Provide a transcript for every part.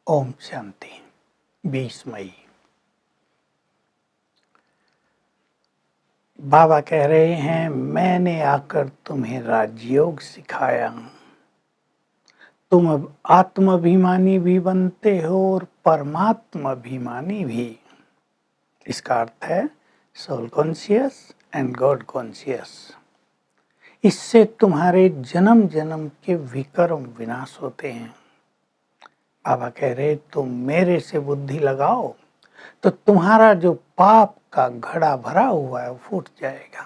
ओम शांति। 20 मई। बाबा कह रहे हैं, मैंने आकर तुम्हें राजयोग सिखाया। तुम अब आत्माभिमानी भी बनते हो और परमात्मा अभिमानी भी। इसका अर्थ है soul conscious and God conscious. इससे तुम्हारे जन्म जन्म के विकर्म विनाश होते हैं। बाबा कह रहे, तुम मेरे से बुद्धि लगाओ तो तुम्हारा जो पाप का घड़ा भरा हुआ है वो फूट जाएगा।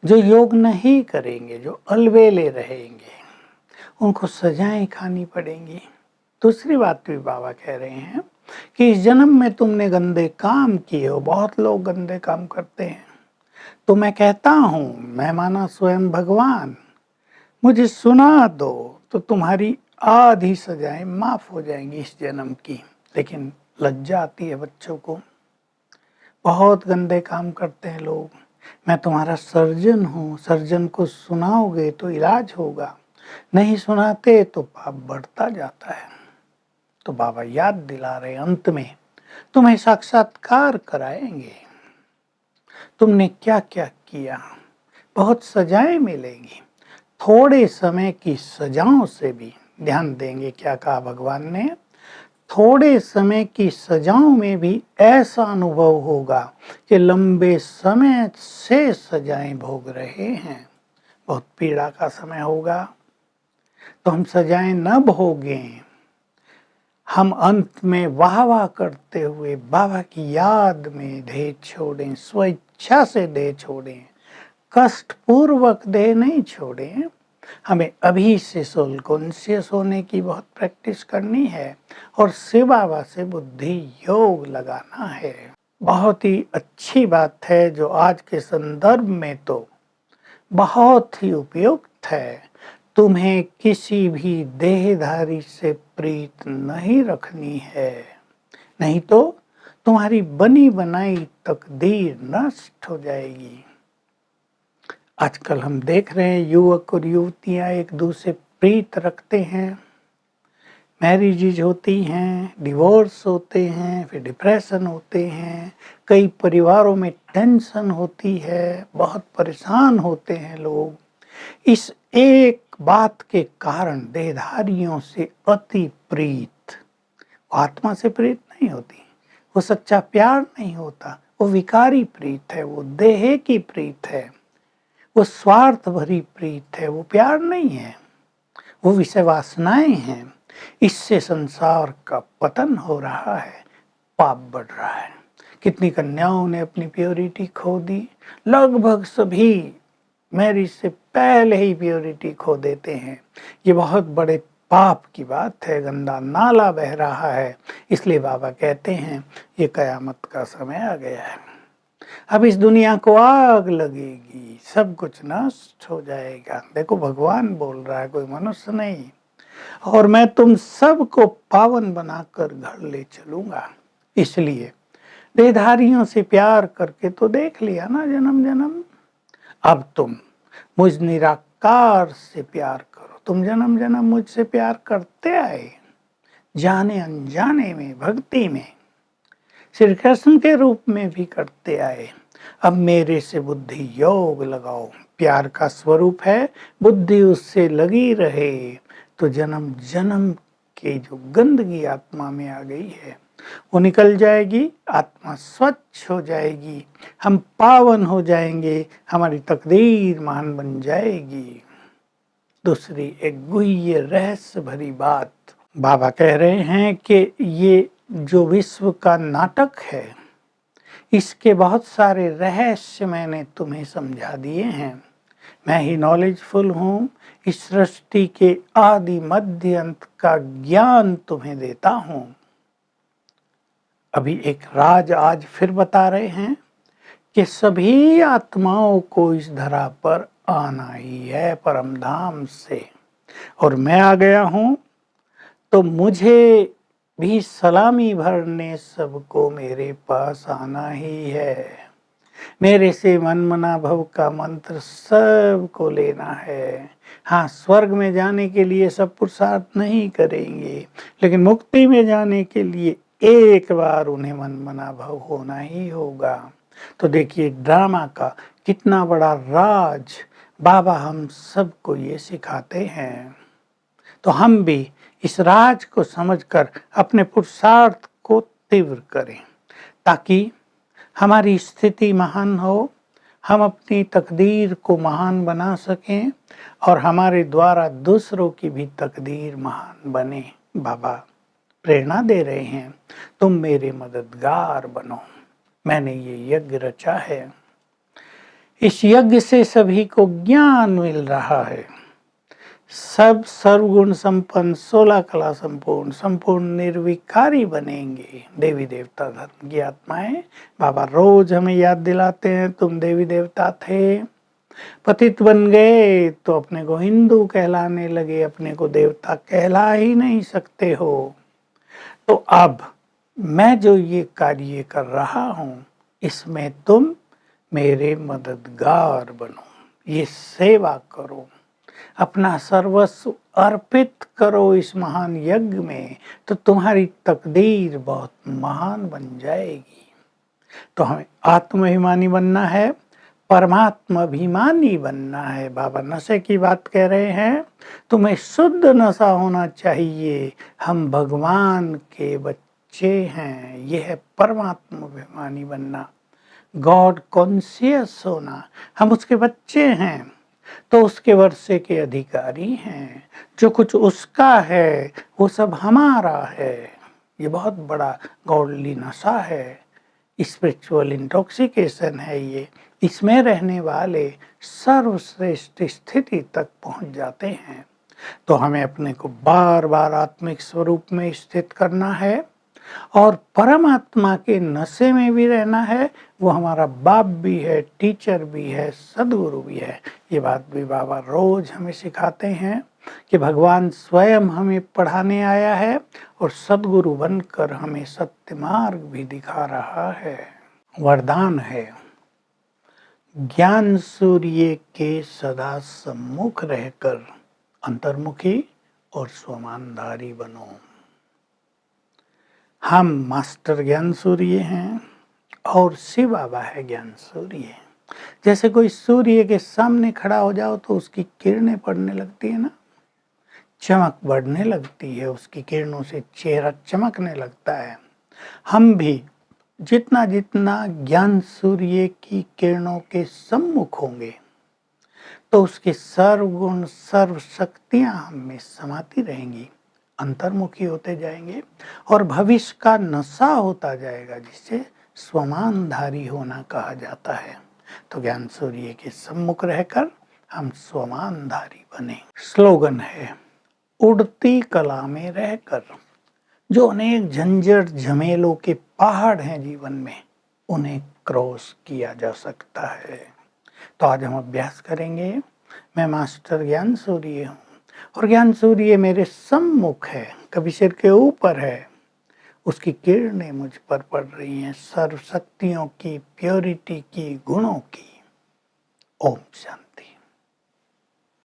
जो योग नहीं करेंगे, जो अलवेले रहेंगे, उनको सजाएं खानी पड़ेंगी। दूसरी बात भी बाबा कह रहे हैं कि इस जन्म में तुमने गंदे काम किए हो। बहुत लोग गंदे काम करते हैं, तो मैं कहता हूं, मैं माना स्वयं भगवान, मुझे सुना दो तो तुम्हारी आधी सजाएं माफ हो जाएंगी इस जन्म की। लेकिन लज्जा आती है बच्चों को, बहुत गंदे काम करते हैं लोग। मैं तुम्हारा सर्जन हूँ, सर्जन को सुनाओगे तो इलाज होगा, नहीं सुनाते तो पाप बढ़ता जाता है। तो बाबा याद दिला रहे, अंत में तुम्हें साक्षात्कार कराएंगे, तुमने क्या क्या किया। बहुत सजाएं मिलेंगी। थोड़े समय की सजाओं से भी ध्यान देंगे। क्या कहा भगवान ने? थोड़े समय की सजाओं में भी ऐसा अनुभव होगा कि लंबे समय से सजाएं भोग रहे हैं। बहुत पीड़ा का समय होगा, तो हम सजाएं न भोगें। हम अंत में वाह वाह करते हुए बाबा की याद में देह छोड़ें, स्वेच्छा से देह छोड़ें, कष्ट पूर्वक देह नहीं छोड़ें। हमें अभी से सोल कॉन्शियस होने की बहुत प्रैक्टिस करनी है और शिव बाबा से बुद्धि योग लगाना है। बहुत ही अच्छी बात है जो आज के संदर्भ में तो बहुत ही उपयुक्त है। तुम्हें किसी भी देहधारी से प्रीत नहीं रखनी है, नहीं तो तुम्हारी बनी बनाई तकदीर नष्ट हो जाएगी। आजकल हम देख रहे हैं युवक और युवतियां एक दूसरे प्रीत रखते हैं, मैरिजेज होती हैं, डिवोर्स होते हैं, फिर डिप्रेशन होते हैं, कई परिवारों में टेंशन होती है, बहुत परेशान होते हैं लोग। इस एक बात के कारण देहधारियों से अति प्रीत। आत्मा से प्रीत नहीं होती, वो सच्चा प्यार नहीं होता, वो विकारी प्रीत है, वो देह की प्रीत है, वो स्वार्थ भरी प्रीत है, वो प्यार नहीं है, वो विषय वासनाएं हैं। इससे संसार का पतन हो रहा है, पाप बढ़ रहा है। कितनी कन्याओं ने अपनी प्योरिटी खो दी। लगभग सभी मैरिज से पहले ही प्योरिटी खो देते हैं। ये बहुत बड़े पाप की बात है, गंदा नाला बह रहा है। इसलिए बाबा कहते हैं ये कयामत का समय आ गया है। अब इस दुनिया को आग लगेगी, सब कुछ नष्ट हो जाएगा। देखो भगवान बोल रहा है, कोई मनुष्य नहीं। और मैं तुम सबको पावन बनाकर घर ले चलूंगा। इसलिए देहधारियों से प्यार करके तो देख लिया ना जन्म जन्म। अब तुम मुझ निराकार से प्यार करो। तुम जन्म जन्म मुझसे प्यार करते आए, जाने अनजाने में, भक्ति में, श्री कृष्ण के रूप में भी करते आए। अब मेरे से बुद्धि योग लगाओ। प्यार का स्वरूप है, बुद्धि उससे लगी रहे तो जन्म जन्म के जो गंदगी आत्मा में आ गई है वो निकल जाएगी, आत्मा स्वच्छ हो जाएगी, हम पावन हो जाएंगे, हमारी तकदीर महान बन जाएगी। दूसरी एक गुह्य रहस्य भरी बात बाबा कह रहे हैं कि ये जो विश्व का नाटक है, इसके बहुत सारे रहस्य मैंने तुम्हें समझा दिए हैं। मैं ही नॉलेजफुल हूँ। इस सृष्टि के आदि मध्य अंत का ज्ञान तुम्हें देता हूँ। अभी एक राज आज फिर बता रहे हैं कि सभी आत्माओं को इस धरा पर आना ही है परम धाम से, और मैं आ गया हूँ तो मुझे भी सलामी भरने सबको मेरे पास आना ही है। मेरे से मन मना भव का मंत्र सबको लेना है। हाँ, स्वर्ग में जाने के लिए सब पुरुषार्थ नहीं करेंगे, लेकिन मुक्ति में जाने के लिए एक बार उन्हें मन मना भव होना ही होगा। तो देखिए ड्रामा का कितना बड़ा राज बाबा हम सबको ये सिखाते हैं। तो हम भी इस राज को समझकर अपने पुरुषार्थ को तीव्र करें, ताकि हमारी स्थिति महान हो, हम अपनी तकदीर को महान बना सकें और हमारे द्वारा दूसरों की भी तकदीर महान बने। बाबा प्रेरणा दे रहे हैं, तुम मेरे मददगार बनो। मैंने ये यज्ञ रचा है, इस यज्ञ से सभी को ज्ञान मिल रहा है। सब सर्वगुण संपन्न, 16 कला संपूर्ण, संपूर्ण निर्विकारी बनेंगे देवी देवता धर्म की आत्माएं। बाबा रोज हमें याद दिलाते हैं, तुम देवी देवता थे, पतित बन गए तो अपने को हिंदू कहलाने लगे, अपने को देवता कहला ही नहीं सकते हो। तो अब मैं जो ये कार्य कर रहा हूँ, इसमें तुम मेरे मददगार बनो, ये सेवा करो, अपना सर्वस्व अर्पित करो इस महान यज्ञ में, तो तुम्हारी तकदीर बहुत महान बन जाएगी। तो हमें आत्माभिमानी बनना है, परमात्माभिमानी बनना है। बाबा नशे की बात कह रहे हैं, तुम्हें शुद्ध नशा होना चाहिए। हम भगवान के बच्चे हैं, यह है परमात्माभिमानी बनना, गॉड कॉन्शियस होना। हम उसके बच्चे हैं तो उसके वर्षे के अधिकारी हैं, जो कुछ उसका है वो सब हमारा है। ये बहुत बड़ा गॉडली नशा है, स्पिरिचुअल इंटॉक्सिकेशन है ये। इसमें रहने वाले सर्वश्रेष्ठ स्थिति तक पहुंच जाते हैं। तो हमें अपने को बार बार आत्मिक स्वरूप में स्थित करना है और परमात्मा के नशे में भी रहना है। वो हमारा बाप भी है, टीचर भी है, सदगुरु भी है। ये बात भी बाबा रोज हमें सिखाते हैं कि भगवान स्वयं हमें पढ़ाने आया है और सदगुरु बनकर हमें सत्य मार्ग भी दिखा रहा है। वरदान है, ज्ञान सूर्य के सदा सम्मुख रहकर अंतर्मुखी और स्वमानधारी बनो। हम मास्टर ज्ञान सूर्य हैं और शिव बाबा है ज्ञान सूर्य। जैसे कोई सूर्य के सामने खड़ा हो जाओ तो उसकी किरणें पड़ने लगती है ना, चमक बढ़ने लगती है, उसकी किरणों से चेहरा चमकने लगता है। हम भी जितना जितना ज्ञान सूर्य की किरणों के सम्मुख होंगे तो उसके सर्वगुण सर्व शक्तियां हम में समाती रहेंगी, अंतर्मुखी होते जाएंगे और भविष्य का नशा होता जाएगा, जिसे स्वमानधारी होना कहा जाता है। तो ज्ञान सूर्य के सम्मुख रहकर हम स्वमानधारी बने। स्लोगन है, उड़ती कला में रहकर। जो अनेक झंझट झमेलों के पहाड़ हैं जीवन में, उन्हें क्रॉस किया जा सकता है। तो आज हम अभ्यास करेंगे। मैं मास्टर ज्ञान सूर्य हूँ और ज्ञान सूर्य मेरे सम्मुख है, कभी सिर के ऊपर है, उसकी किरणें मुझ पर पड़ रही हैं, सर्व शक्तियों की, प्योरिटी की, गुणों की। ओम शांति।